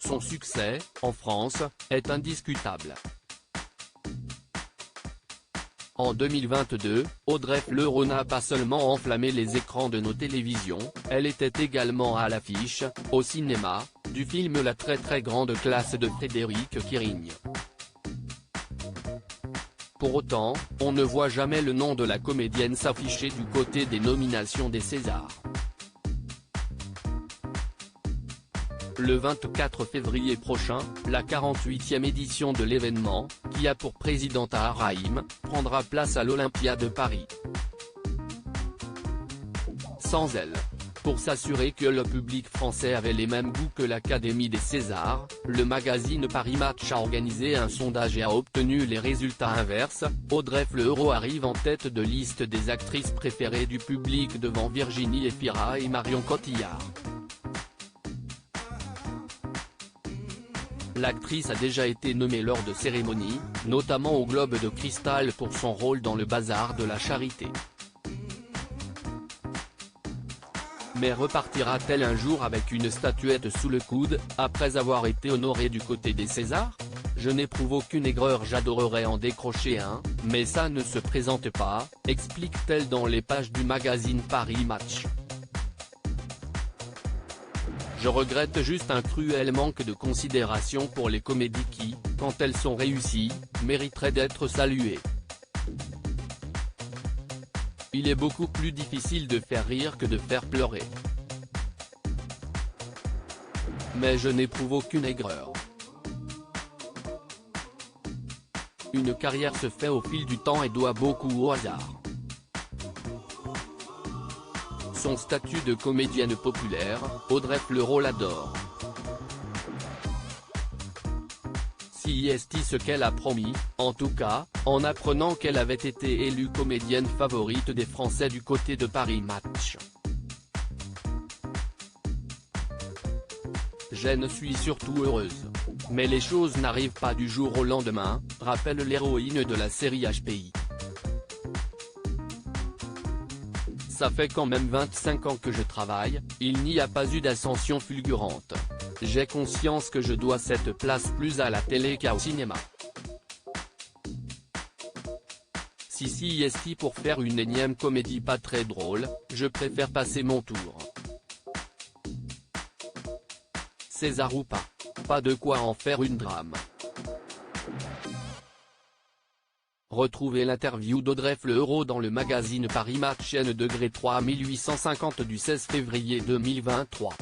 son succès, en France, est indiscutable. En 2022, Audrey Fleurot n'a pas seulement enflammé les écrans de nos télévisions, elle était également à l'affiche, au cinéma, du film La très très grande classe de Frédéric Quirigne. Pour autant, on ne voit jamais le nom de la comédienne s'afficher du côté des nominations des Césars. Le 24 février prochain, la 48e édition de l'événement, qui a pour président Tahar Rahim, prendra place à l'Olympia de Paris. Sans elle. Pour s'assurer que le public français avait les mêmes goûts que l'Académie des Césars, le magazine Paris Match a organisé un sondage et a obtenu les résultats inverses. Audrey Fleurot arrive en tête de liste des actrices préférées du public devant Virginie Efira et Marion Cotillard. L'actrice a déjà été nommée lors de cérémonies, notamment au Globe de Cristal pour son rôle dans Le Bazar de la Charité. Mais repartira-t-elle un jour avec une statuette sous le coude, après avoir été honorée du côté des Césars? Je n'éprouve aucune aigreur, j'adorerais en décrocher un, mais ça ne se présente pas, explique-t-elle dans les pages du magazine Paris Match. Je regrette juste un cruel manque de considération pour les comédies qui, quand elles sont réussies, mériteraient d'être saluées. Il est beaucoup plus difficile de faire rire que de faire pleurer. Mais je n'éprouve aucune aigreur. Une carrière se fait au fil du temps et doit beaucoup au hasard. Son statut de comédienne populaire, Audrey Fleurot l'adore. Si est ce qu'elle a promis, en tout cas, en apprenant qu'elle avait été élue comédienne favorite des Français du côté de Paris Match. Je ne suis surtout heureuse. Mais les choses n'arrivent pas du jour au lendemain, rappelle l'héroïne de la série HPI. Ça fait quand même 25 ans que je travaille, il n'y a pas eu d'ascension fulgurante. J'ai conscience que je dois cette place plus à la télé qu'au cinéma. Si est pour faire une énième comédie pas très drôle, je préfère passer mon tour. César ou pas. Pas de quoi en faire une drame. Retrouvez l'interview d'Audrey Fleurot dans le magazine Paris Match N°3 1850 du 16 février 2023.